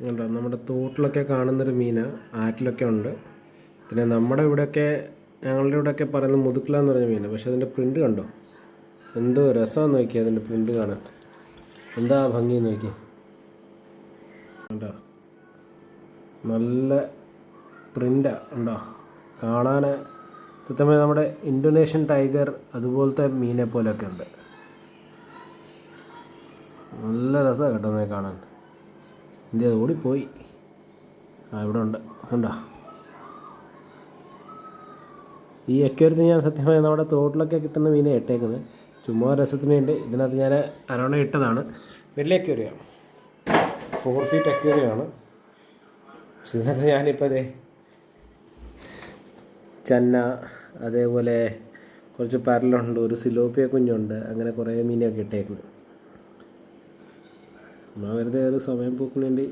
കണ്ടോ, നമ്മുടെ തോട്ടിലൊക്കെ കാണുന്നൊരു മീനാണ്, ആറ്റിലൊക്കെ ഉണ്ട്. പിന്നെ നമ്മുടെ ഇവിടെയൊക്കെ, ഞങ്ങളുടെ ഇവിടെയൊക്കെ പറയുന്നത് മുതുക്കില എന്ന് പറഞ്ഞ മീനാണ്. പക്ഷെ അതിൻ്റെ പ്രിൻ്റ് കണ്ടോ, എന്തോ രസമാണെന്ന് നോക്കി അതിൻ്റെ പ്രിൻ്റ് കാണാൻ, എന്താ ഭംഗിയെന്ന് നോക്കി. കണ്ടോ, നല്ല പ്രിൻ്റാണ് ഉണ്ടോ കാണാൻ. സത്യമായി നമ്മുടെ ഇന്തോനേഷ്യൻ ടൈഗർ അതുപോലത്തെ മീനെ പോലെയൊക്കെ ഉണ്ട്. നല്ല രസമാണ് കേട്ടോ നോക്കി കാണാൻ. ഇന്ത്യ ഓടിപ്പോയി. ഇവിടെ ഉണ്ട് കണ്ടോ. ഈ അക്വേറിയത്തിൽ ഞാൻ സത്യമായി നമ്മുടെ തോട്ടിലൊക്കെ കിട്ടുന്ന മീനെ ഇട്ടേക്കുന്നത്, ചുമ്മാ രസത്തിന് വേണ്ടി. ഇതിനകത്ത് ഞാൻ അരോണ ഇട്ടതാണ്. വലിയ അക്വേറിയമാണ്, 4 ഫീറ്റ് അക്വേറിയമാണ്. പക്ഷെ ഇതിനകത്ത് ഞാനിപ്പോൾ അതെ ചന്ന, അതേപോലെ കുറച്ച് പരലുണ്ട്, ഒരു സിലോപ്പിയ കുഞ്ഞുണ്ട്, അങ്ങനെ കുറേ മീനൊക്കെ ഇട്ടേക്കുന്നത്. നമ്മൾ വെറുതെ ഒരു സമയം പോക്കിന് വേണ്ടി